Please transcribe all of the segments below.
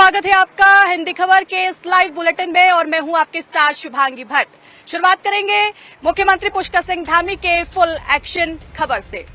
स्वागत है आपका हिंदी खबर के इस लाइव बुलेटिन में और मैं हूं आपके साथ शुभांगी भट्ट। शुरुआत करेंगे मुख्यमंत्री पुष्कर सिंह धामी के फुल एक्शन खबर से।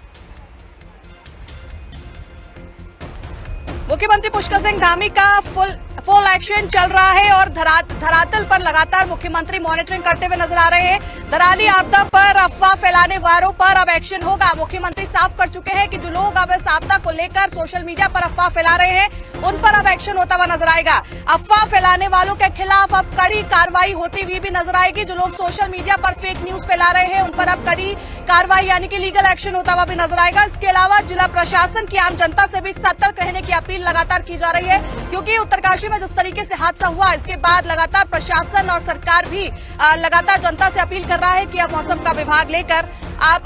मुख्यमंत्री पुष्कर सिंह धामी का फुल एक्शन चल रहा है और धरातल पर लगातार मुख्यमंत्री मॉनिटरिंग करते हुए नजर आ रहे हैं। धराली आपदा पर अफवाह फैलाने वालों पर अब एक्शन होगा। मुख्यमंत्री साफ कर चुके हैं कि जो लोग अब इस आपदा को लेकर सोशल मीडिया पर अफवाह फैला रहे हैं उन पर अब एक्शन होता हुआ नजर आएगा। अफवाह फैलाने वालों के खिलाफ अब कड़ी कार्रवाई होती हुई भी नजर आएगी। जो लोग सोशल मीडिया पर फेक न्यूज फैला रहे हैं उन पर अब कड़ी कार्रवाई यानी कि लीगल एक्शन होता हुआ भी नजर आएगा। इसके अलावा जिला प्रशासन की आम जनता से भी सतर्क रहने की अपील लगातार की जा रही है, क्योंकि उत्तरकाशी में जिस तरीके से हादसा हुआ इसके बाद लगातार प्रशासन और सरकार भी लगातार जनता से अपील कर रहा है कि अब मौसम का विभाग लेकर आप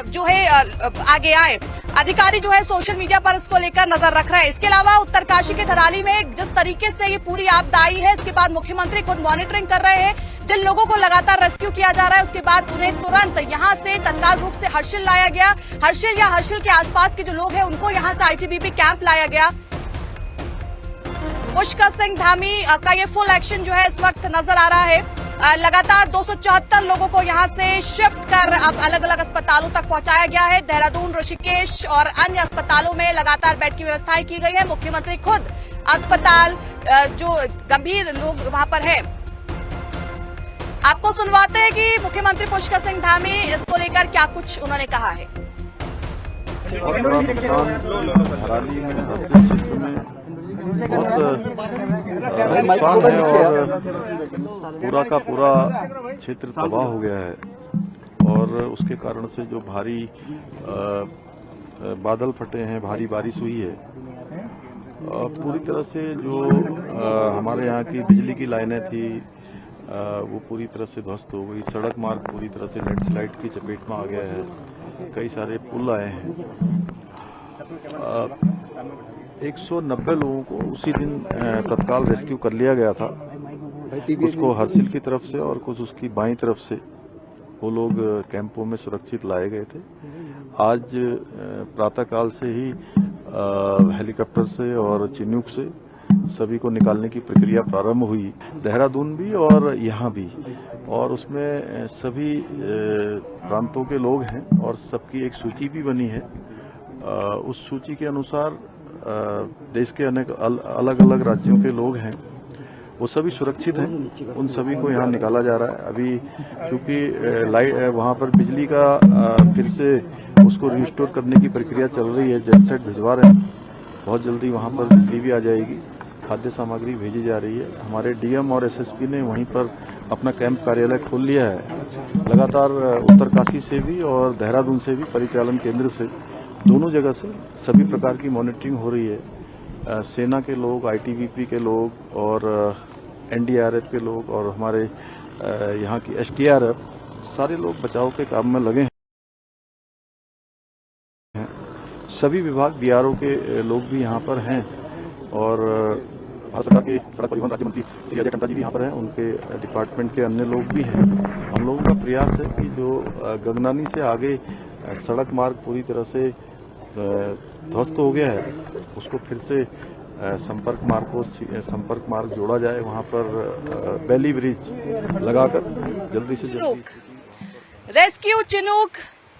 जो है आगे आए। अधिकारी जो है सोशल मीडिया पर इसको लेकर नजर रख रहे हैं। इसके अलावा उत्तरकाशी के धराली में जिस तरीके से ये पूरी आपदा आई है इसके बाद मुख्यमंत्री खुद मॉनिटरिंग कर रहे हैं। जिन लोगों को लगातार रेस्क्यू किया जा रहा है उसके बाद उन्हें तुरंत यहां से तत्काल रूप से हर्षिल लाया गया। हर्षिल या हर्षिल के आसपास के जो लोग हैं उनको यहां से आईटीबीपी कैंप लाया गया। पुष्कर सिंह धामी का ये फुल एक्शन जो है इस वक्त नजर आ रहा है। लगातार 274 लोगों को यहां से शिफ्ट कर अब अलग अलग अस्पतालों तक पहुंचाया गया है। देहरादून, ऋषिकेश और अन्य अस्पतालों में लगातार बेड की व्यवस्थाएं की गई है। मुख्यमंत्री खुद अस्पताल जो गंभीर लोग वहां पर है आपको सुनवाते हैं कि मुख्यमंत्री पुष्कर सिंह धामी इसको लेकर क्या कुछ उन्होंने कहा है। हराली में क्षेत्र में बहुत नुकसान है और पूरा का पूरा क्षेत्र तबाह हो गया है और उसके कारण से जो भारी बादल फटे हैं, भारी बारिश हुई है। पूरी तरह से जो हमारे यहाँ की बिजली की लाइनें थी वो पूरी तरह से ध्वस्त हो गई। सड़क मार्ग पूरी तरह से लैंडस्लाइड की चपेट में आ गया है। कई सारे पुल आए हैं। 190 लोगों को उसी दिन तत्काल रेस्क्यू कर लिया गया था। कुछ को हर्षिल की तरफ से और कुछ उसकी बाईं तरफ से वो लोग कैंपों में सुरक्षित लाए गए थे। आज प्रातःकाल से ही हेलीकॉप्टर से और चिन्नूक से सभी को निकालने की प्रक्रिया प्रारंभ हुई। देहरादून भी और यहाँ भी, और उसमें सभी प्रांतों के लोग हैं और सबकी एक सूची भी बनी है। उस सूची के अनुसार देश के अनेक अलग अलग राज्यों के लोग हैं, वो सभी सुरक्षित हैं। उन सभी को यहाँ निकाला जा रहा है। अभी क्योंकि लाइट वहाँ पर बिजली का फिर से उसको रिस्टोर करने की प्रक्रिया चल रही है, जेनसेट भिजवा रहे हैं। बहुत जल्दी वहाँ पर बिजली भी आ जाएगी। खाद्य सामग्री भेजी जा रही है। हमारे डीएम और एसएसपी ने वहीं पर अपना कैंप कार्यालय खोल लिया है। लगातार उत्तरकाशी से भी और देहरादून से भी, परिचालन केंद्र से, दोनों जगह से सभी प्रकार की मॉनिटरिंग हो रही है। सेना के लोग, आईटीबीपी के लोग और एनडीआरएफ के लोग और हमारे यहाँ की एसडीआरएफ, सारे लोग बचाव के काम में लगे हैं। सभी विभाग, बीआरओ के लोग भी यहाँ पर हैं और भारत सरकार के सड़क परिवहन राज्य मंत्री श्री अजय टंडा जी भी यहाँ पर हैं। उनके डिपार्टमेंट के अन्य लोग भी हैं। हम लोगों का प्रयास है कि जो गगनानी से आगे सड़क मार्ग पूरी तरह से ध्वस्त हो गया है उसको फिर से संपर्क मार्ग जोड़ा जाए। वहाँ पर बेली ब्रिज लगाकर जल्दी से जल्दी रेस्क्यू चिनूक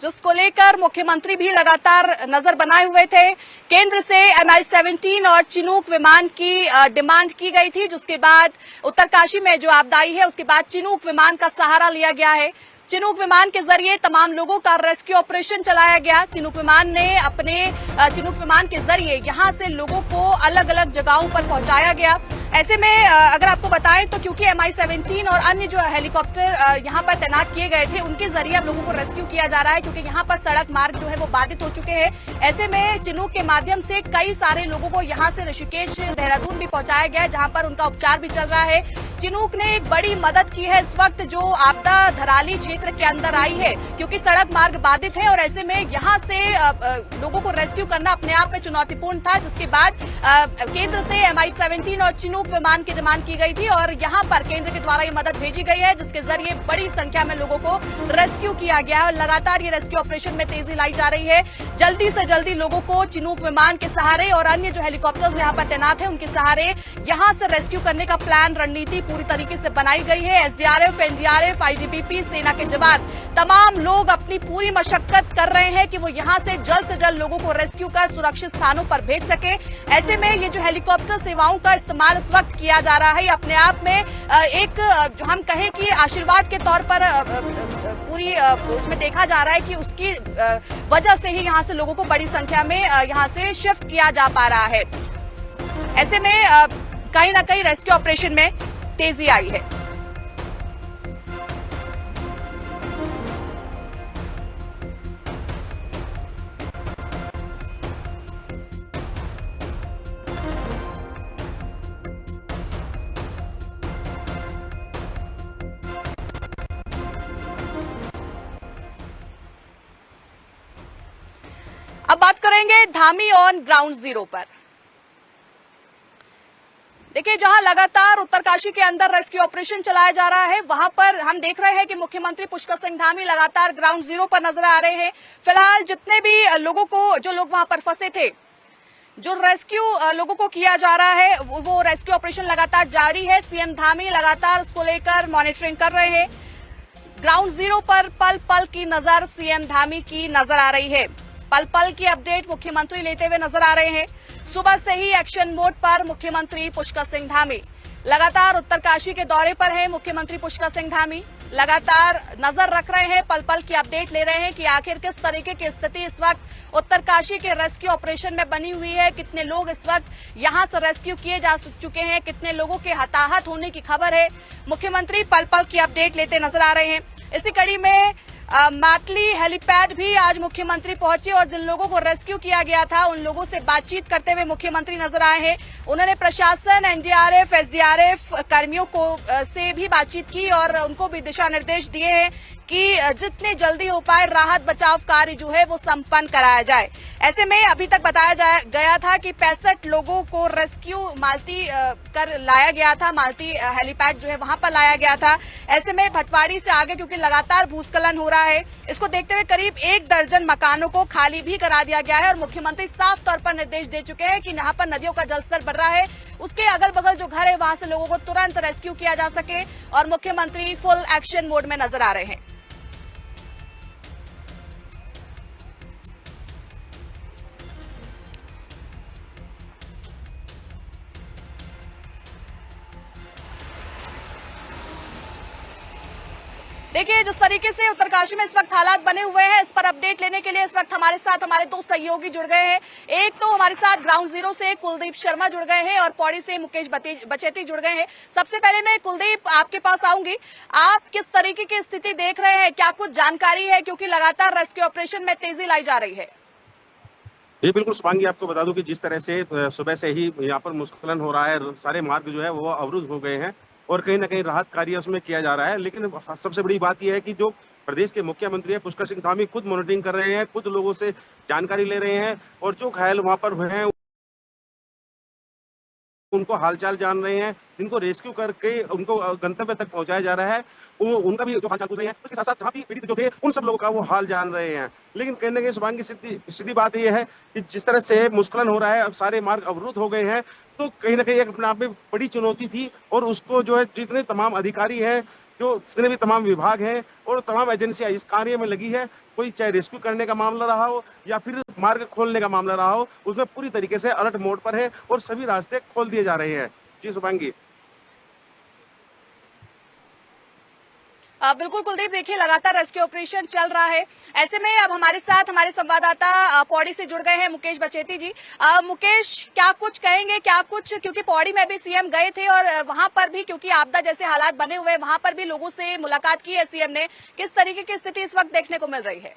जिसको लेकर मुख्यमंत्री भी लगातार नजर बनाए हुए थे। केंद्र से MI-17 और चिनूक विमान की डिमांड की गई थी, जिसके बाद उत्तरकाशी में जो आपदा आई है उसके बाद चिनूक विमान का सहारा लिया गया है। चिनूक विमान के जरिए तमाम लोगों का रेस्क्यू ऑपरेशन चलाया गया। चिनूक विमान के जरिए यहां से लोगों को अलग अलग जगहों पर पहुंचाया गया। ऐसे में अगर आपको बताएं तो क्योंकि MI-17 और अन्य जो हेलीकॉप्टर यहां पर तैनात किए गए थे उनके जरिए अब लोगों को रेस्क्यू किया जा रहा है, क्योंकि यहां पर सड़क मार्ग जो है वो बाधित हो चुके हैं। ऐसे में चिनूक के माध्यम से कई सारे लोगों को यहां से ऋषिकेश, देहरादून भी पहुंचाया गया है, जहां पर उनका उपचार भी चल रहा है। चिनूक ने एक बड़ी मदद की है इस वक्त जो आपदा धराली क्षेत्र के अंदर आई है, क्योंकि सड़क मार्ग बाधित है और ऐसे में यहाँ से लोगों को रेस्क्यू करना अपने आप में चुनौतीपूर्ण था, जिसके बाद केंद्र से MI-17 और चिनूक विमान की डिमांड की गई थी और यहाँ पर केंद्र के द्वारा ये मदद भेजी गई है, जिसके जरिए बड़ी संख्या में लोगों को रेस्क्यू किया गया है और लगातार ये रेस्क्यू ऑपरेशन में तेजी लाई जा रही है। जल्दी से जल्दी लोगों को चिनूक विमान के सहारे और अन्य जो हेलीकॉप्टर्स यहाँ पर तैनात है उनके सहारे यहाँ से रेस्क्यू करने का प्लान, रणनीति पूरी तरीके से बनाई गई है। SDRF, NDRF, ITBP, सेना के जवान तमाम लोग अपनी पूरी मशक्कत कर रहे हैं कि वो यहाँ से जल्द लोगों को रेस्क्यू कर सुरक्षित स्थानों पर भेज सके। ऐसे में ये जो हेलीकॉप्टर सेवाओं का इस्तेमाल इस वक्त किया जा रहा है, अपने आप में एक जो हम कहें कि आशीर्वाद के तौर पर पूरी उसमें देखा जा रहा है कि उसकी वजह से ही यहाँ से लोगों को बड़ी संख्या में यहाँ से शिफ्ट किया जा पा रहा है। ऐसे में कहीं ना कहीं रेस्क्यू ऑपरेशन में तेजी आई है। अब बात करेंगे धामी ऑन ग्राउंड जीरो पर। देखिए, जहां लगातार उत्तरकाशी के अंदर रेस्क्यू ऑपरेशन चलाया जा रहा है, वहां पर हम देख रहे हैं कि मुख्यमंत्री पुष्कर सिंह धामी लगातार ग्राउंड जीरो पर नजर आ रहे हैं। फिलहाल जितने भी लोगों को, जो लोग वहां पर फंसे थे, जो रेस्क्यू लोगों को किया जा रहा है, वो रेस्क्यू ऑपरेशन लगातार जारी है। सीएम धामी लगातार उसको लेकर मॉनिटरिंग कर रहे हैं। ग्राउंड जीरो पर पल पल की नजर सीएम धामी की नजर आ रही है। पल पल की अपडेट मुख्यमंत्री लेते हुए नजर आ रहे हैं। सुबह से ही एक्शन मोड पर मुख्यमंत्री पुष्कर सिंह धामी लगातार उत्तरकाशी के दौरे पर है। मुख्यमंत्री पुष्कर सिंह धामी लगातार नजर रख रहे हैं, पल पल की अपडेट ले रहे हैं कि आखिर किस तरीके की स्थिति इस वक्त उत्तरकाशी के रेस्क्यू ऑपरेशन में बनी हुई है, कितने लोग इस वक्त यहां से रेस्क्यू किए जा चुके हैं, कितने लोगों के हताहत होने की खबर है। मुख्यमंत्री पल पल की अपडेट लेते नजर आ रहे हैं। इसी कड़ी में मातली हेलीपैड भी आज मुख्यमंत्री पहुंचे और जिन लोगों को रेस्क्यू किया गया था उन लोगों से बातचीत करते हुए मुख्यमंत्री नजर आए हैं। उन्होंने प्रशासन, NDRF, SDRF कर्मियों को से भी बातचीत की और उनको भी दिशा निर्देश दिए हैं कि जितने जल्दी हो पाए राहत बचाव कार्य जो है वो संपन्न कराया जाए। ऐसे में अभी तक बताया गया था कि 65 लोगों को रेस्क्यू मालती कर लाया गया था, मालती हेलीपैड जो है वहां पर लाया गया था। ऐसे में भटवाड़ी से आगे क्योंकि लगातार भूस्खलन हो रहा है, इसको देखते हुए करीब 1 दर्जन मकानों को खाली भी करा दिया गया है और मुख्यमंत्री साफ तौर पर निर्देश दे चुके हैं कि यहाँ पर नदियों का जलस्तर बढ़ रहा है, उसके अगल बगल जो घर है वहां से लोगों को तुरंत रेस्क्यू किया जा सके और मुख्यमंत्री फुल एक्शन मोड में नजर आ रहे हैं। देखिए, जिस तरीके से उत्तरकाशी में इस वक्त हालात बने हुए हैं, इस पर अपडेट लेने के लिए इस वक्त हमारे साथ हमारे 2 सहयोगी जुड़ गए हैं। एक तो हमारे साथ ग्राउंड जीरो से कुलदीप शर्मा जुड़ गए हैं और पौड़ी से मुकेश बचेती जुड़ गए हैं। सबसे पहले मैं कुलदीप आपके पास आऊंगी, आप किस तरीके की स्थिति देख रहे हैं, क्या कुछ जानकारी है, क्योंकि लगातार रेस्क्यू ऑपरेशन में तेजी लाई जा रही है? जी बिल्कुल शुभांगी, आपको बता दूं कि जिस तरह से सुबह से ही यहाँ पर भूस्खलन हो रहा है, सारे मार्ग जो है वो अवरुद्ध हो गए हैं और कहीं ना कहीं राहत कार्य उसमें किया जा रहा है। लेकिन सबसे बड़ी बात यह है कि जो प्रदेश के मुख्यमंत्री है पुष्कर सिंह धामी खुद मॉनिटरिंग कर रहे हैं, खुद लोगों से जानकारी ले रहे हैं और जो घायल वहां पर हुए हैं उनको हालचाल जान रहे हैं, जिनको रेस्क्यू करके उनको गंतव्य तक पहुंचाया जा रहा है, उनका भी जो हालचाल पूछ रहे हैं। उसके साथ साथ जहाँ भी पीड़ित जो थे उन सब लोगों का वो हाल जान रहे हैं। लेकिन कहने के शुभांगी सीधी बात यह है कि जिस तरह से भूस्खलन हो रहा है, अब सारे मार्ग अवरुद्ध हो गए हैं, तो कहीं ना कहीं एक अपने आप में बड़ी चुनौती थी और उसको जो है जितने तमाम अधिकारी हैं, जो जितने भी तमाम विभाग हैं और तमाम एजेंसियां इस कार्य में लगी है, कोई चाहे रेस्क्यू करने का मामला रहा हो या फिर मार्ग खोलने का मामला रहा हो, उसमें पूरी तरीके से अलर्ट मोड पर है और सभी रास्ते खोल दिए जा रहे हैं। जी शुभांगी। बिल्कुल कुलदीप, देखिए लगातार रेस्क्यू ऑपरेशन चल रहा है। ऐसे में अब हमारे साथ हमारे संवाददाता पौड़ी से जुड़ गए हैं मुकेश बचेती जी। मुकेश, क्या कुछ कहेंगे, क्या कुछ, क्योंकि पौड़ी में भी सीएम गए थे और वहां पर भी क्योंकि आपदा जैसे हालात बने हुए, वहां पर भी लोगों से मुलाकात की है सीएम ने, किस तरीके की स्थिति इस वक्त देखने को मिल रही है?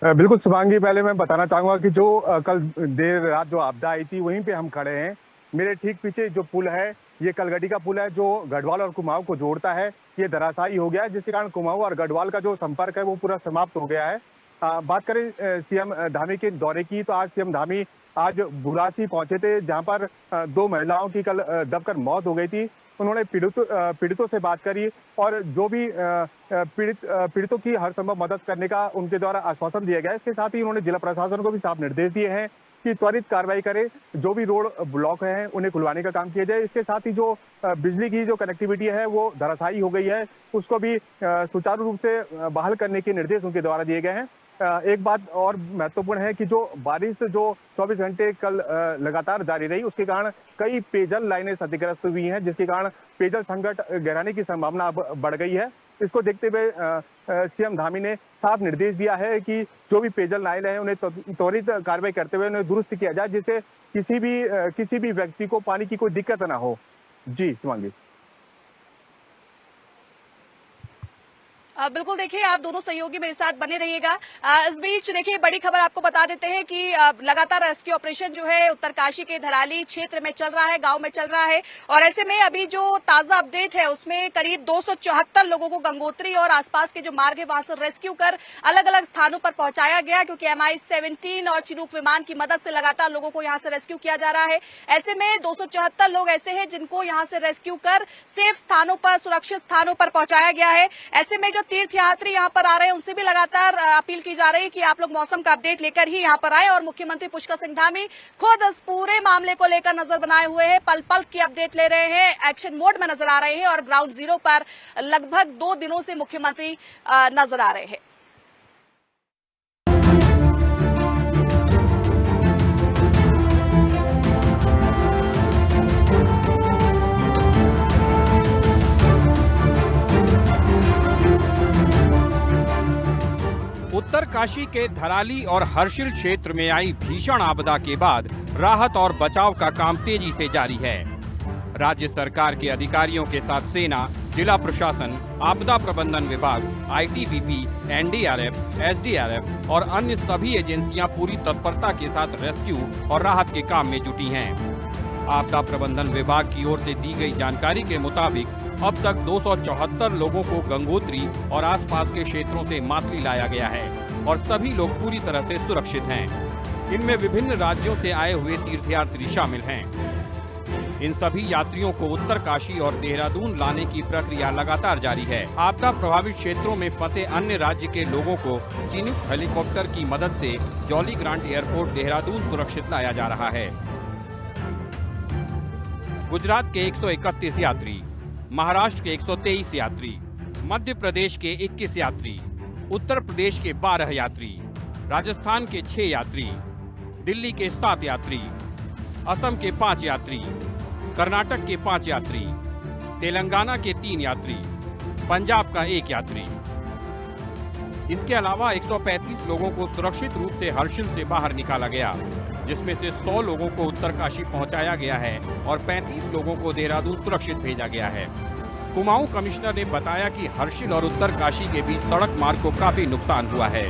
बिल्कुल शुभांगी, पहले मैं बताना चाहूंगा कि जो कल देर रात जो आपदा आई थी वहीं पे हम खड़े हैं मेरे ठीक पीछे जो पुल है, ये कलगटी का पुल है जो गढ़वाल और कुमाऊं को जोड़ता है, ये धराशायी हो गया है, जिसके कारण कुमाऊं और गढ़वाल का जो संपर्क है वो पूरा समाप्त हो गया है। बात करें सीएम धामी के दौरे की, तो आज सीएम धामी आज बुरासी पहुंचे थे, जहां पर 2 महिलाओं की कल दबकर मौत हो गई थी। उन्होंने पीड़ितों से बात करी और जो भी पीड़ितों की हर संभव मदद करने का उनके द्वारा आश्वासन दिया गया। इसके साथ ही उन्होंने जिला प्रशासन को भी साफ निर्देश दिए हैं कि त्वरित कार्रवाई करे, जो भी रोड ब्लॉक हैं उन्हें खुलवाने का काम किया जाए। इसके साथ ही जो बिजली की जो कनेक्टिविटी है वो धराशायी हो गई है, उसको भी सुचारू रूप से बहाल करने के निर्देश उनके द्वारा दिए गए हैं। एक बात और महत्वपूर्ण है कि जो बारिश जो 24 घंटे कल लगातार जारी रही, उसके कारण कई पेयजल लाइनें क्षतिग्रस्त हुई हैं, जिसके कारण पेयजल संकट गहराने की संभावना अब बढ़ गई है। इसको देखते हुए सीएम धामी ने साफ निर्देश दिया है कि जो भी पेयजल लाइनें हैं उन्हें त्वरित कार्रवाई करते हुए उन्हें दुरुस्त किया जाए, जिससे किसी भी व्यक्ति को पानी की कोई दिक्कत ना हो। जी शिवांगी। बिल्कुल, देखिए आप दोनों सहयोगी मेरे साथ बने रहिएगा। इस बीच देखिए बड़ी खबर आपको बता देते हैं कि लगातार रेस्क्यू ऑपरेशन जो है उत्तरकाशी के धराली क्षेत्र में चल रहा है, गांव में चल रहा है। और ऐसे में अभी जो ताजा अपडेट है उसमें करीब 274 लोगों को गंगोत्री और आसपास के जो मार्ग है वहां से रेस्क्यू कर अलग अलग स्थानों पर पहुंचाया गया, क्योंकि MI-17 और चिनूक विमान की मदद से लगातार लोगों को यहाँ से रेस्क्यू किया जा रहा है। ऐसे में 274 लोग ऐसे हैं जिनको यहाँ से रेस्क्यू कर सेफ स्थानों पर, सुरक्षित स्थानों पर पहुंचाया गया है। ऐसे में जो तीर्थयात्री यहाँ पर आ रहे हैं उनसे भी लगातार अपील की जा रही है कि आप लोग मौसम का अपडेट लेकर ही यहाँ पर आए। और मुख्यमंत्री पुष्कर सिंह धामी खुद इस पूरे मामले को लेकर नजर बनाए हुए हैं, पल पल की अपडेट ले रहे हैं, एक्शन मोड में नजर आ रहे हैं और ग्राउंड जीरो पर लगभग 2 दिनों से मुख्यमंत्री नजर आ रहे हैं। उत्तरकाशी के धराली और हर्षिल क्षेत्र में आई भीषण आपदा के बाद राहत और बचाव का काम तेजी से जारी है। राज्य सरकार के अधिकारियों के साथ सेना, जिला प्रशासन, आपदा प्रबंधन विभाग, ITBP, NDRF, SDRF और अन्य सभी एजेंसियां पूरी तत्परता के साथ रेस्क्यू और राहत के काम में जुटी हैं। आपदा प्रबंधन विभाग की ओर से दी गई जानकारी के मुताबिक अब तक 274 लोगों को गंगोत्री और आसपास के क्षेत्रों से मातली लाया गया है और सभी लोग पूरी तरह से सुरक्षित हैं। इनमें विभिन्न राज्यों से आए हुए तीर्थयात्री शामिल हैं। इन सभी यात्रियों को उत्तरकाशी और देहरादून लाने की प्रक्रिया लगातार जारी है। आपदा प्रभावित क्षेत्रों में फंसे अन्य राज्य के लोगों को चिनूक हेलीकॉप्टर की मदद से जॉली ग्रांट एयरपोर्ट देहरादून सुरक्षित लाया जा रहा है। गुजरात के 131 यात्री, महाराष्ट्र के 123 यात्री, मध्य प्रदेश के 21 यात्री, उत्तर प्रदेश के 12 यात्री, राजस्थान के 6 यात्री, दिल्ली के 7 यात्री, असम के 5 यात्री, कर्नाटक के 5 यात्री, तेलंगाना के 3 यात्री, पंजाब का 1 यात्री। इसके अलावा 135 लोगों को सुरक्षित रूप से हर्षिल से बाहर निकाला गया, जिसमें से 100 लोगों को उत्तरकाशी पहुंचाया गया है और 35 लोगों को देहरादून सुरक्षित भेजा गया है। कुमाऊं कमिश्नर ने बताया कि हर्षिल और उत्तरकाशी के बीच सड़क मार्ग को काफी नुकसान हुआ है,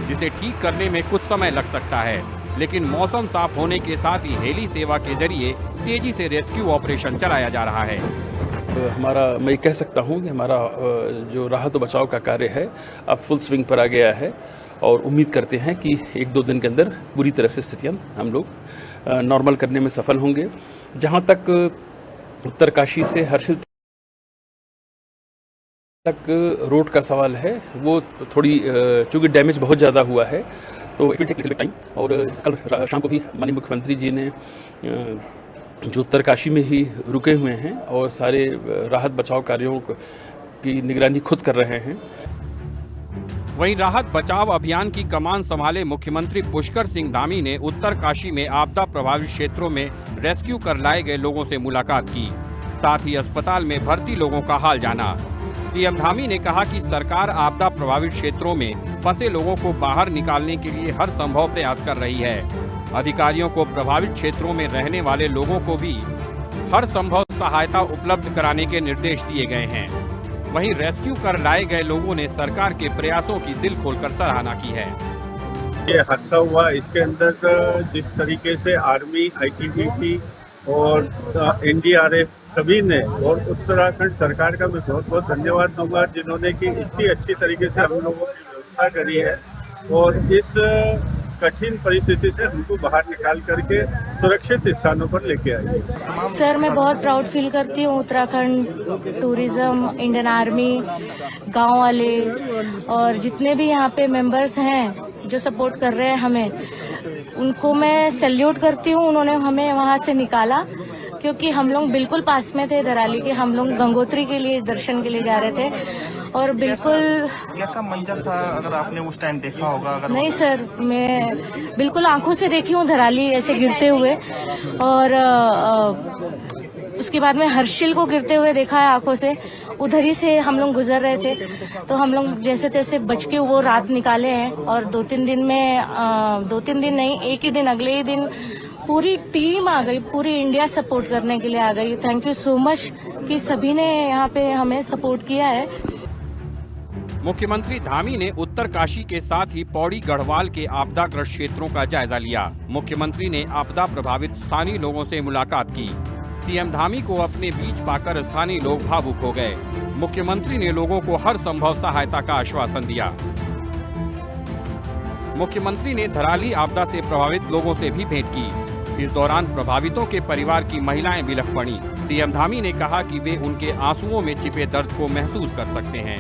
जिसे ठीक करने में कुछ समय लग सकता है, लेकिन मौसम साफ होने के साथ ही हेली सेवा के जरिए तेजी से रेस्क्यू ऑपरेशन चलाया जा रहा है। मैं कह सकता हूं कि हमारा जो राहत और बचाव का कार्य है अब फुल स्विंग पर आ गया है और उम्मीद करते हैं कि 1-2 दिन के अंदर पूरी तरह से स्थितियां हम लोग नॉर्मल करने में सफल होंगे। जहां तक उत्तरकाशी से हर्षिल तक रोड का सवाल है, वो थोड़ी चूंकि डैमेज बहुत ज़्यादा हुआ है तो it will take little time. और कल शाम को भी माननीय मुख्यमंत्री जी ने जो उत्तरकाशी में ही रुके हुए हैं और सारे राहत बचाव कार्यों की निगरानी खुद कर रहे हैं। वहीं राहत बचाव अभियान की कमान संभाले मुख्यमंत्री पुष्कर सिंह धामी ने उत्तरकाशी में आपदा प्रभावित क्षेत्रों में रेस्क्यू कर लाए गए लोगों से मुलाकात की, साथ ही अस्पताल में भर्ती लोगों का हाल जाना। सीएम धामी ने कहा कि सरकार आपदा प्रभावित क्षेत्रों में फंसे लोगों को बाहर निकालने के लिए हर संभव प्रयास कर रही है। अधिकारियों को प्रभावित क्षेत्रों में रहने वाले लोगों को भी हर संभव सहायता उपलब्ध कराने के निर्देश दिए गए हैं। वहीं रेस्क्यू कर लाए गए लोगों ने सरकार के प्रयासों की दिल खोलकर सराहना की है। ये हादसा हुआ, इसके अंदर जिस तरीके से आर्मी, ITBP और एनडीआरएफ सभी ने, और उत्तराखंड सरकार का मैं बहुत बहुत धन्यवाद दूंगा जिन्होंने कि इतनी अच्छी तरीके से हम लोगों की व्यवस्था करी है और इस कठिन परिस्थिति से हमको बाहर निकाल करके सुरक्षित स्थानों पर लेके आई। सर, मैं बहुत प्राउड फील करती हूँ उत्तराखंड टूरिज्म, इंडियन आर्मी, गांव वाले और जितने भी यहाँ पे मेंबर्स हैं जो सपोर्ट कर रहे हैं हमें, उनको मैं सैल्यूट करती हूँ। उन्होंने हमें वहाँ से निकाला क्योंकि हम लोग बिल्कुल पास में थे दराली के। हम लोग गंगोत्री के लिए दर्शन के लिए जा रहे थे और बिल्कुल कैसा मंजर था, अगर आपने उस टाइम देखा होगा? अगर नहीं सर, मैं बिल्कुल आंखों से देखी हूँ धराली ऐसे गिरते हुए, और उसके बाद में हर्षिल को गिरते हुए देखा है आंखों से। उधर ही से हम लोग गुजर रहे थे तो हम लोग जैसे तैसे बच के वो रात निकाले हैं और 2-3 दिन में 2-3 दिन नहीं, एक ही दिन, अगले ही दिन पूरी टीम आ गई, पूरी इंडिया सपोर्ट करने के लिए आ गई। थैंक यू सो मच कि सभी ने यहाँ पे हमें सपोर्ट किया है। मुख्यमंत्री धामी ने उत्तरकाशी के साथ ही पौड़ी गढ़वाल के आपदाग्रस्त क्षेत्रों का जायजा लिया। मुख्यमंत्री ने आपदा प्रभावित स्थानीय लोगों से मुलाकात की। सीएम धामी को अपने बीच पाकर स्थानीय लोग भावुक हो गए। मुख्यमंत्री ने लोगों को हर संभव सहायता का आश्वासन दिया। मुख्यमंत्री ने धराली आपदा से प्रभावित लोगों से भी भेंट की। इस दौरान प्रभावितों के परिवार की महिलाएं बिलख पड़ी। सीएम धामी ने कहा कि वे उनके आंसुओं में छिपे दर्द को महसूस कर सकते हैं।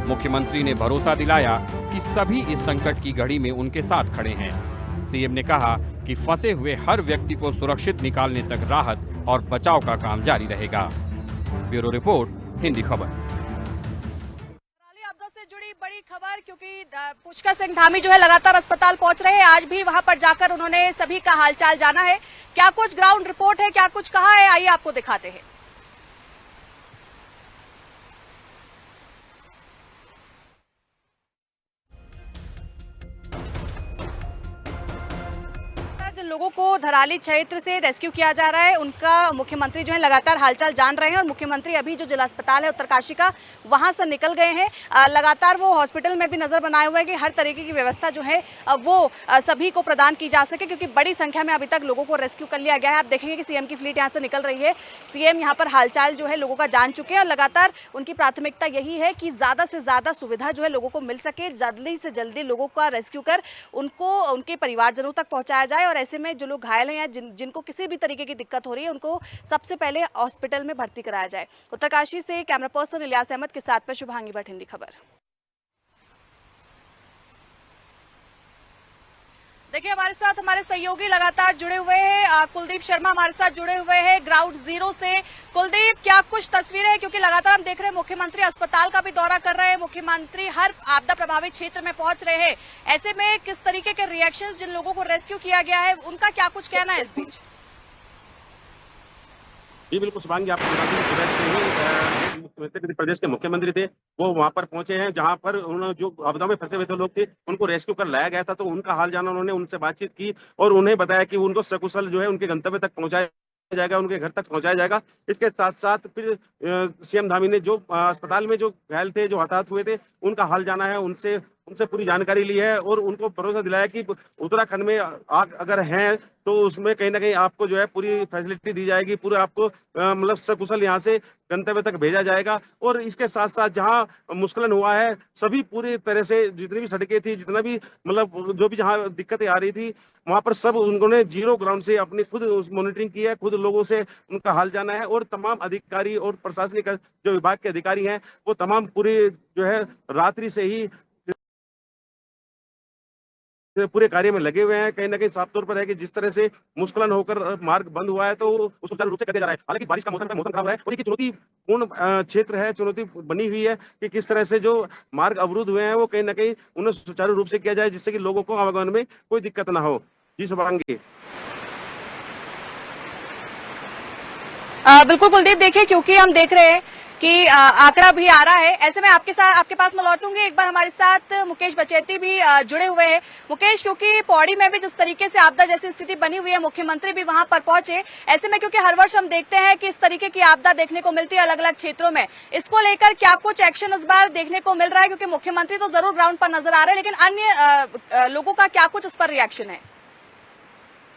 मुख्यमंत्री ने भरोसा दिलाया कि सभी इस संकट की घड़ी में उनके साथ खड़े हैं। सीएम ने कहा कि फंसे हुए हर व्यक्ति को सुरक्षित निकालने तक राहत और बचाव का काम जारी रहेगा। ब्यूरो रिपोर्ट, हिंदी खबर। आपदा से जुड़ी बड़ी खबर, क्योंकि पुष्कर सिंह धामी जो है लगातार अस्पताल पहुंच रहे हैं। आज भी वहां पर जाकर उन्होंने सभी का हालचाल जाना है। क्या कुछ ग्राउंड रिपोर्ट है, क्या कुछ कहा है, आइए आपको दिखाते हैं। जिन लोगों को धराली क्षेत्र से रेस्क्यू किया जा रहा है उनका मुख्यमंत्री जो है लगातार हालचाल जान रहे हैं और मुख्यमंत्री अभी जो जिला अस्पताल है उत्तरकाशी का वहां से निकल गए हैं। लगातार वो हॉस्पिटल में भी नजर बनाए हुए हैं कि हर तरीके की व्यवस्था जो है वो सभी को प्रदान की जा सके, क्योंकि बड़ी संख्या में अभी तक लोगों को रेस्क्यू कर लिया गया है। आप देखेंगे कि सीएम की फ्लीट यहाँ से निकल रही है। सीएम यहाँ पर हालचाल जो है लोगों का जान चुके हैं और लगातार उनकी प्राथमिकता यही है कि ज्यादा से ज्यादा सुविधा जो है लोगों को मिल सके, जल्दी से जल्दी लोगों का रेस्क्यू कर उनको उनके परिवारजनों तक पहुंचाया जाए। और ऐसे में जो लोग घायल हैं या जिनको किसी भी तरीके की दिक्कत हो रही है उनको सबसे पहले हॉस्पिटल में भर्ती कराया जाए। उत्तरकाशी से कैमरा पर्सन इलियास अहमद के साथ में शुभांगी भट्ट, हिंदी खबर। देखिए हमारे साथ हमारे सहयोगी लगातार जुड़े हुए हैं। कुलदीप शर्मा हमारे साथ जुड़े हुए हैं ग्राउंड जीरो से। कुलदीप, क्या कुछ तस्वीरें हैं, क्योंकि लगातार हम देख रहे हैं मुख्यमंत्री अस्पताल का भी दौरा कर रहे हैं, मुख्यमंत्री हर आपदा प्रभावित क्षेत्र में पहुंच रहे हैं। ऐसे में किस तरीके के रिएक्शंस जिन लोगों को रेस्क्यू किया गया है उनका क्या कुछ कहना है इस बीच? जी बिल्कुल शुभांगी, आपको बता दें सुबह से ही मध्य प्रदेश के मुख्यमंत्री थे वो वहां पर पहुंचे हैं, जहां पर उन्होंने जो आपदा में फंसे हुए लोग थे उनको रेस्क्यू कर लाया गया था। तो उनका हाल जाना, उन्होंने उनसे बातचीत की और उन्हें बताया कि उनको सकुशल जो है उनके गंतव्य तक पहुंचाया जाएगा, उनके घर तक पहुंचाया जाएगा। इसके साथ साथ फिर सीएम धामी ने जो अस्पताल में जो घायल थे, जो हताहत हुए थे, उनका हाल जाना है, उनसे पूरी जानकारी ली है और उनको भरोसा दिलाया कि उत्तराखंड में आग अगर है तो उसमें कहीं ना कहीं आपको जो है पूरी फैसिलिटी दी जाएगी, पूरे आपको मतलब सकुशल यहाँ से गंतव्य तक भेजा जाएगा। और इसके साथ साथ जहाँ मुश्किल हुआ है सभी पूरी तरह से जितनी भी सड़कें थी, जितना भी मतलब जो भी जहाँ दिक्कतें आ रही थी वहां पर सब उन्होंने जीरो ग्राउंड से अपनी खुद मॉनिटरिंग की है, खुद लोगों से उनका हाल जाना है। और तमाम अधिकारी और प्रशासनिक जो विभाग के अधिकारी हैं वो तमाम पूरे जो है रात्रि से ही पूरे कार्य में लगे हुए हैं। कहीं ना कहीं साफ तौर पर है कि जिस तरह से मुश्किल होकर मार्ग बंद हुआ है तो उसको सुचारू रूप से किया जा रहा है। हालांकि बारिश का मौसम खराब है और ये चुनौतीपूर्ण क्षेत्र है, चुनौती बनी हुई है कि किस तरह से जो मार्ग अवरुद्ध हुए हैं वो कहीं ना कहीं उन्हें सुचारू रूप से किया जाए, जिससे कि लोगों को आवागमन में कोई दिक्कत ना हो। जी शुभांगी। बिल्कुल कुलदीप, देखिए क्योंकि हम देख रहे हैं कि आंकड़ा भी आ रहा है, ऐसे में आपके पास मैं लौटूंगी। एक बार हमारे साथ मुकेश बचेती भी जुड़े हुए हैं। मुकेश, क्योंकि पौड़ी में भी जिस तरीके से आपदा जैसी स्थिति बनी हुई है, मुख्यमंत्री भी वहां पर पहुंचे, ऐसे में क्योंकि हर वर्ष हम देखते हैं कि इस तरीके की आपदा देखने को मिलती है अलग अलग क्षेत्रों में, इसको लेकर क्या कुछ एक्शन इस बार देखने को मिल रहा है? क्योंकि मुख्यमंत्री तो जरूर ग्राउंड पर नजर आ रहे हैं, लेकिन अन्य लोगों का क्या कुछ इस पर रिएक्शन है?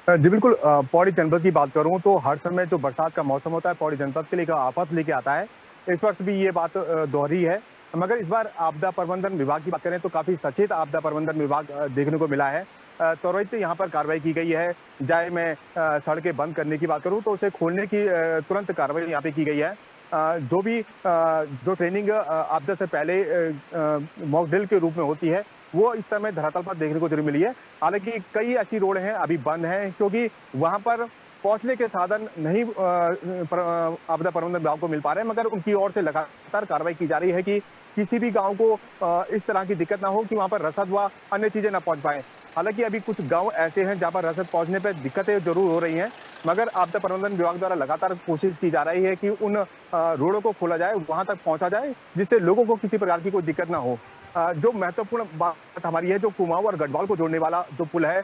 जी बिल्कुल, पौड़ी जनपद की बात करूं तो हर समय जो बरसात का मौसम होता है पौड़ी जनपद के लिए एक आफत लेके आता है। इस वर्ष भी ये बात दोहरी है, मगर इस बार आपदा प्रबंधन विभाग की बात करें तो काफी सचेत आपदा प्रबंधन विभाग देखने को मिला है। त्वरित यहाँ पर कार्रवाई की गई है। चाहे मैं सड़कें बंद करने की बात करूं तो उसे खोलने की तुरंत कार्रवाई यहाँ पे की गई है। जो ट्रेनिंग आपदा से पहले मॉक ड्रिल के रूप में होती है वो इस समय धरातल पर देखने को जरूर मिली है। हालांकि कई ऐसी रोड हैं अभी बंद हैं क्योंकि वहां पर पहुंचने के साधन नहीं आपदा प्रबंधन विभाग को मिल पा रहे हैं, मगर उनकी ओर से लगातार कार्रवाई की जा रही है कि किसी भी गांव को इस तरह की दिक्कत ना हो कि वहां पर रसद व अन्य चीजें ना पहुंच पाए। हालांकि अभी कुछ गांव ऐसे हैं जहां पर रसद पहुंचने पर दिक्कतें जरूर हो रही हैं, मगर आपदा प्रबंधन विभाग द्वारा लगातार कोशिश की जा रही है कि उन रोडों को खोला जाए, वहां तक पहुंचा जाए जिससे लोगों को किसी प्रकार की कोई दिक्कत ना हो। जो महत्वपूर्ण बात हमारी है, जो कुमाऊं और गढ़वाल को जोड़ने वाला जो पुल है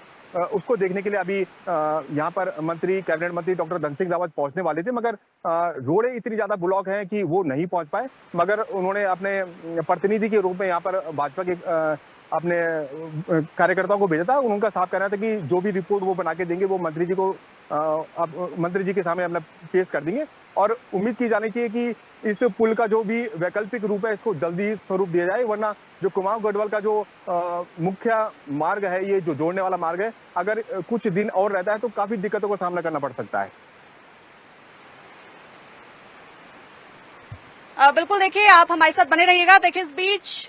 उसको देखने के लिए अभी यहाँ पर कैबिनेट मंत्री डॉक्टर धन सिंह रावत पहुंचने वाले थे, मगर रोडें इतनी ज्यादा ब्लॉक हैं कि वो नहीं पहुंच पाए। मगर उन्होंने अपने प्रतिनिधि के रूप में यहाँ पर भाजपा के अपने कार्यकर्ताओं को भेजा था। उनका साफ कहना था कि जो भी रिपोर्ट वो बना के देंगे वो मंत्री जी को मंत्री जी के सामने अपना पेश कर देंगे, और उम्मीद की जानी चाहिए कि इस पुल का जो भी वैकल्पिक रूप है इसको जल्दी स्वरूप दिया जाए, वरना जो कुमाऊं गढ़वाल का जो मुख्य मार्ग है, ये जो जोड़ने वाला मार्ग है, अगर कुछ दिन और रहता है तो काफी दिक्कतों का सामना करना पड़ सकता है। बिल्कुल, देखिए आप हमारे साथ बने रहिएगा। देखिए इस बीच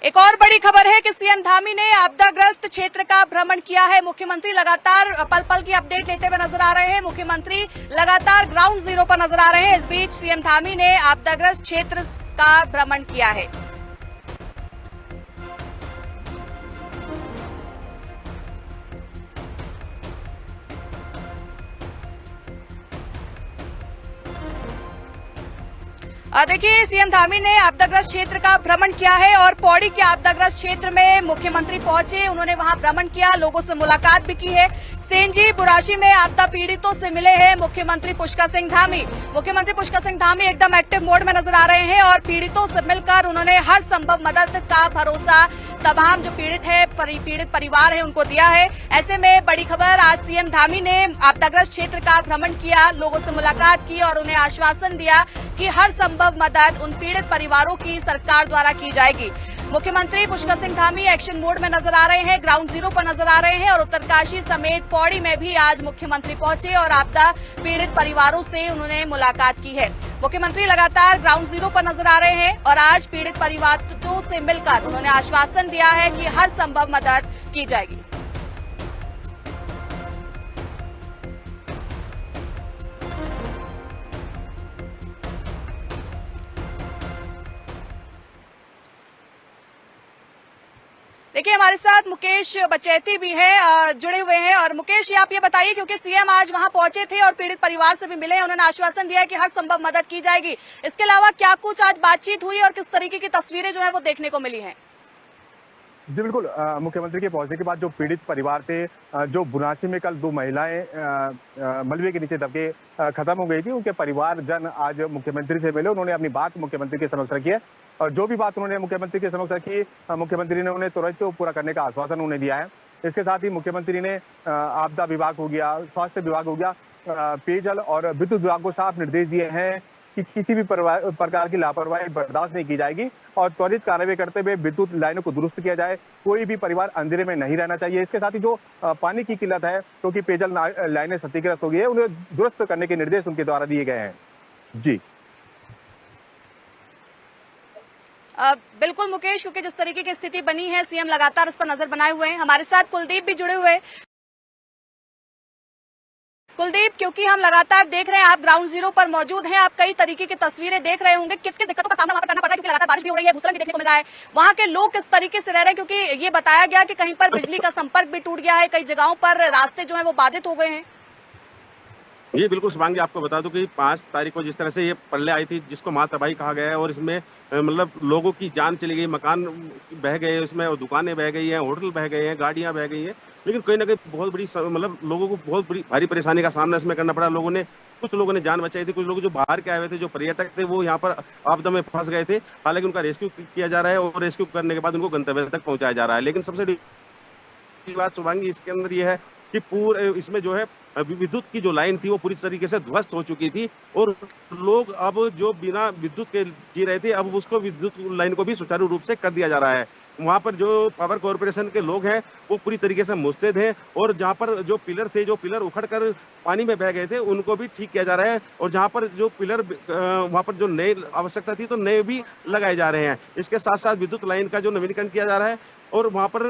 एक और बड़ी खबर है कि सीएम धामी ने आपदाग्रस्त क्षेत्र का भ्रमण किया है। मुख्यमंत्री लगातार पल पल की अपडेट लेते हुए नजर आ रहे हैं। मुख्यमंत्री लगातार ग्राउंड जीरो पर नजर आ रहे हैं। इस बीच सीएम धामी ने आपदाग्रस्त क्षेत्र का भ्रमण किया है। देखिए सीएम धामी ने आपदाग्रस्त क्षेत्र का भ्रमण किया है और पौड़ी के आपदाग्रस्त क्षेत्र में मुख्यमंत्री पहुंचे। उन्होंने वहां भ्रमण किया, लोगों से मुलाकात भी की है। सेंजी बुराशी में आपदा पीड़ितों से मिले हैं मुख्यमंत्री पुष्कर सिंह धामी। मुख्यमंत्री पुष्कर सिंह धामी एकदम एक्टिव मोड में नजर आ रहे हैं और पीड़ितों से मिलकर उन्होंने हर संभव मदद का भरोसा तमाम जो पीड़ित परिवार है उनको दिया है। ऐसे में बड़ी खबर, आज सीएम धामी ने आपदाग्रस्त क्षेत्र का भ्रमण किया, लोगों से मुलाकात की और उन्हें आश्वासन दिया कि हर संभव मदद उन पीड़ित परिवारों की सरकार द्वारा की जाएगी। मुख्यमंत्री पुष्कर सिंह धामी एक्शन मोड में नजर आ रहे हैं, ग्राउंड जीरो पर नजर आ रहे हैं और उत्तरकाशी समेत पौड़ी में भी आज मुख्यमंत्री पहुंचे और आपदा पीड़ित परिवारों से उन्होंने मुलाकात की है। मुख्यमंत्री लगातार ग्राउंड जीरो पर नजर आ रहे हैं और आज पीड़ित परिवारों से मिलकर उन्होंने आश्वासन दिया है कि हर संभव मदद की जाएगी। देखिए हमारे साथ मुकेश बचैती भी है, जुड़े हुए हैं। और मुकेश, आप ये बताइए, क्योंकि सीएम आज वहां पहुंचे थे और पीड़ित परिवार से भी मिले हैं, उन्होंने आश्वासन दिया है कि हर संभव मदद की जाएगी। इसके अलावा क्या कुछ आज बातचीत हुई और किस तरीके की तस्वीरें जो है वो देखने को मिली हैं? जी बिल्कुल, मुख्यमंत्री के पहुंचने के बाद जो पीड़ित परिवार थे, जो बुरासी में कल 2 महिलाएं मलबे के नीचे दबके खत्म हो गई थी, उनके परिवारजन आज मुख्यमंत्री से मिले। उन्होंने अपनी बात मुख्यमंत्री के समक्ष रखी है और जो भी बात उन्होंने मुख्यमंत्री के समक्ष रखी, मुख्यमंत्री ने उन्हें तुरंत पूरा करने का आश्वासन उन्हें दिया है। इसके साथ ही मुख्यमंत्री ने आपदा विभाग हो गया, स्वास्थ्य विभाग हो गया, पेयजल और विद्युत विभाग को साफ निर्देश दिए हैं कि किसी भी प्रकार की लापरवाही बर्दाश्त नहीं की जाएगी और त्वरित कार्रवाई करते हुए विद्युत लाइनों को दुरुस्त किया जाए। कोई भी परिवार अंधेरे में नहीं रहना चाहिए। इसके साथ ही जो पानी की किल्लत है, क्योंकि पेयजल लाइनें क्षतिग्रस्त हो गई है, उन्हें दुरुस्त करने के निर्देश उनके द्वारा दिए गए हैं। जी बिल्कुल मुकेश, क्योंकि जिस तरीके की स्थिति बनी है, सीएम लगातार इस पर नजर बनाए हुए हैं। हमारे साथ कुलदीप भी जुड़े हुए हैं। कुलदीप, क्योंकि हम लगातार देख रहे हैं, आप ग्राउंड जीरो पर मौजूद हैं, आप कई तरीके की तस्वीरें देख रहे होंगे, किस किस दिक्कतों का सामना वहां पर करना पड़ रहा है, क्योंकि लगातार बारिश भी हो रही है, भूस्खलन भी देखने को मिल रहा है। वहां के लोग किस तरीके से रह रहे हैं, क्योंकि ये बताया गया कि कहीं पर बिजली का संपर्क भी टूट गया है, कई जगहों पर रास्ते जो है वो बाधित हो गए हैं। ये बिल्कुल शुभांगी, आपको बता दूं कि 5 तारीख को जिस तरह से ये पल्ले आई थी, जिसको महातबाही कहा गया है, और इसमें मतलब लोगों की जान चली गई, मकान बह गए, इसमें और दुकानें बह गई हैं, होटल बह गए हैं, गाड़ियां बह गई हैं। लेकिन कहीं ना कहीं बहुत बड़ी मतलब लोगों को बहुत बड़ी भारी परेशानी का सामना इसमें करना पड़ा। कुछ लोगों ने जान बचाई थी, कुछ लोग जो बाहर के आए हुए थे, जो पर्यटक थे, वो यहाँ पर आपदा में फंस गए थे। हालांकि उनका रेस्क्यू किया जा रहा है और रेस्क्यू करने के बाद उनको गंतव्य तक पहुंचाया जा रहा है। लेकिन सबसे बड़ी बात शुभांगी इसके अंदर ये है कि पूरे इसमें जो है विद्युत की जो लाइन थी वो पूरी तरीके से ध्वस्त हो चुकी थी और लोग अब जो बिना विद्युत के जी रहे थे, अब उसको विद्युत लाइन को भी सुचारू रूप से कर दिया जा रहा है। वहाँ पर जो पावर कॉर्पोरेशन के लोग हैं वो पूरी तरीके से मुस्तैद हैं और जहाँ पर जो पिलर थे, जो पिलर उखड़ कर पानी में बह गए थे, उनको भी ठीक किया जा रहा है और जहाँ पर जो पिलर वहाँ पर जो नए आवश्यकता थी तो नए भी लगाए जा रहे हैं। इसके साथ साथ विद्युत लाइन का जो नवीनीकरण किया जा रहा है और वहाँ पर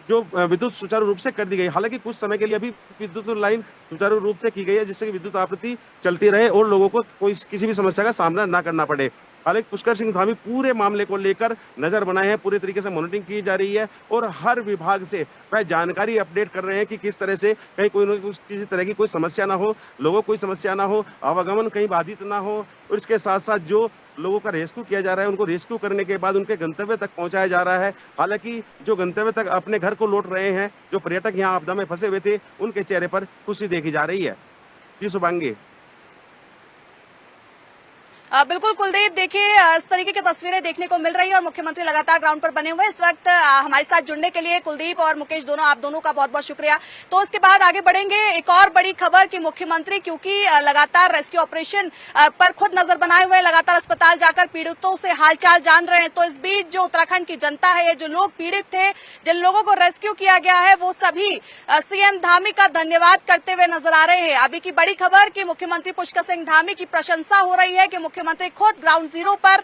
जो विद्युत सुचारू रूप से कर दी गई। हालांकि कुछ समय के लिए अभी विद्युत लाइन सुचारू रूप से की गई है जिससे कि विद्युत आपूर्ति चलती रहे और लोगों को कोई किसी भी समस्या का सामना ना करना पड़े। हालांकि पुष्कर सिंह धामी पूरे मामले को लेकर नजर बनाए हैं, पूरी तरीके से मॉनिटरिंग की जा रही है और हर विभाग से वह जानकारी अपडेट कर रहे हैं कि किस तरह से कहीं कोई किसी तरह की कोई समस्या ना हो, लोगों को कोई समस्या ना हो, आवागमन कहीं बाधित ना हो और इसके साथ साथ जो लोगों का रेस्क्यू किया जा रहा है उनको रेस्क्यू करने के बाद उनके गंतव्य तक पहुंचाया जा रहा है। हालांकि जो गंतव्य तक अपने घर को लौट रहे हैं, जो पर्यटक यहाँ आपदा में फंसे हुए थे, उनके चेहरे पर खुशी देखी जा रही है। जी शुभांगी। बिल्कुल कुलदीप, देखिए इस तरीके की तस्वीरें देखने को मिल रही है और मुख्यमंत्री लगातार ग्राउंड पर बने हुए हैं। इस वक्त हमारे साथ जुड़ने के लिए कुलदीप और मुकेश दोनों, आप दोनों का बहुत बहुत शुक्रिया। तो इसके बाद आगे बढ़ेंगे। एक और बड़ी खबर कि मुख्यमंत्री क्योंकि लगातार रेस्क्यू ऑपरेशन पर खुद नजर बनाए हुए हैं, लगातार अस्पताल जाकर पीड़ितों से हालचाल जान रहे हैं। तो इस बीच जो उत्तराखंड की जनता है, जो लोग पीड़ित थे, जिन लोगों को रेस्क्यू किया गया है, वो सभी सीएम धामी का धन्यवाद करते हुए नजर आ रहे हैं। अभी की बड़ी खबर कि मुख्यमंत्री पुष्कर सिंह धामी की प्रशंसा हो रही है कि मुख्यमंत्री खुद ग्राउंड जीरो पर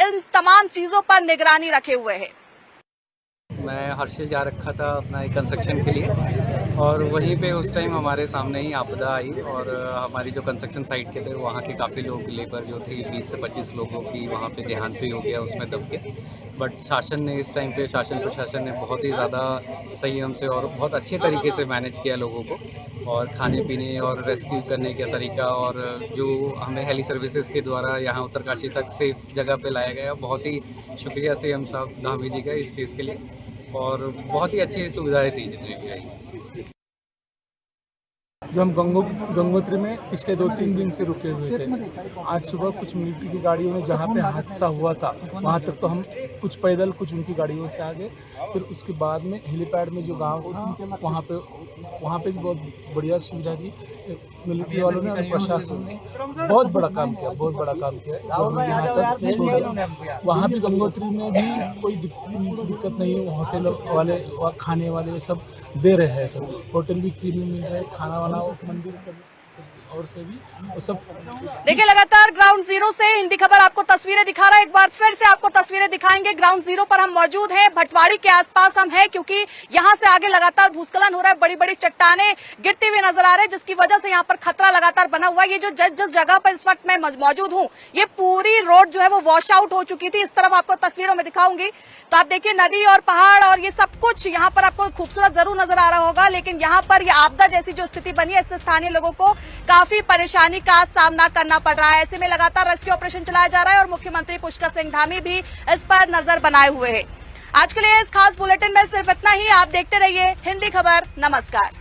इन तमाम चीजों पर निगरानी रखे हुए हैं। मैं हर्षिल जा रखा था अपना एक कंस्ट्रक्शन के लिए और वहीं पे उस टाइम हमारे सामने ही आपदा आई और हमारी जो कंस्ट्रक्शन साइट के थे वहाँ के काफ़ी लोग, लेबर जो थी 20 से 25 लोगों की वहाँ पे देहांत भी हो गया उसमें दब के। बट शासन ने इस टाइम पे, शासन प्रशासन ने बहुत ही ज़्यादा संयम से और बहुत अच्छे तरीके से मैनेज किया लोगों को और खाने पीने और रेस्क्यू करने का तरीका और जो हमें हेली सर्विसेज के द्वारा यहाँ उत्तरकाशी तक सेफ जगह पे लाया गया। बहुत ही शुक्रिया सीएम साहब धामी जी का इस चीज़ के लिए और बहुत ही अच्छी सुविधाएं थी जितनी भी रही। जो हम गंगोत्री में पिछले 2-3 दिन से रुके हुए थे, आज सुबह कुछ मिलिट्री की गाड़ियों ने जहाँ पे हादसा हुआ था वहाँ तक तो हम कुछ पैदल, कुछ उनकी गाड़ियों से आ गए। फिर उसके बाद में हेलीपैड में जो गांव था वहाँ पे भी बहुत बढ़िया सुविधा दी मिलिट्री वालों ने और प्रशासन ने। बहुत बड़ा काम किया जो हमें यहाँ तक छोड़ दिया। वहाँ भी गंगोत्री में भी कोई दिक्कत नहीं है। होटल वाले, खाने वाले सब दे रहे हैं, सब होटल भी फ्री में मिल रहे हैं, खाना वाना मंदिर और से भी वो सब। देखिए लगातार ग्राउंड जीरो से हिंदी खबर आपको तस्वीरें दिखा रहा है। एक बार फिर से आपको तस्वीरें दिखाएंगे। ग्राउंड जीरो पर हम मौजूद हैं, भटवाड़ी के आसपास हम हैं क्योंकि यहाँ से आगे लगातार भूस्खलन हो रहा है, बड़ी बड़ी चट्टाने गिरती हुई नजर आ रहे हैं जिसकी वजह से यहाँ पर खतरा लगातार बना हुआ है। ये जो जिस जगह पर इस वक्त मैं मौजूद हूँ, ये पूरी रोड जो है वो वॉश आउट हो चुकी थी। इस तरफ आपको तस्वीरों में दिखाऊंगी तो आप देखिए नदी और पहाड़ और ये सब कुछ यहाँ पर आपको खूबसूरत जरूर नजर आ रहा होगा, लेकिन यहाँ पर ये आपदा जैसी जो स्थिति बनी है इससे स्थानीय लोगों को काफी परेशानी का सामना करना पड़ रहा है। ऐसे में लगातार रेस्क्यू ऑपरेशन चलाया जा रहा है और मुख्यमंत्री पुष्कर सिंह धामी भी इस पर नजर बनाए हुए हैं। आज के लिए इस खास बुलेटिन में सिर्फ इतना ही। आप देखते रहिए हिंदी खबर। नमस्कार।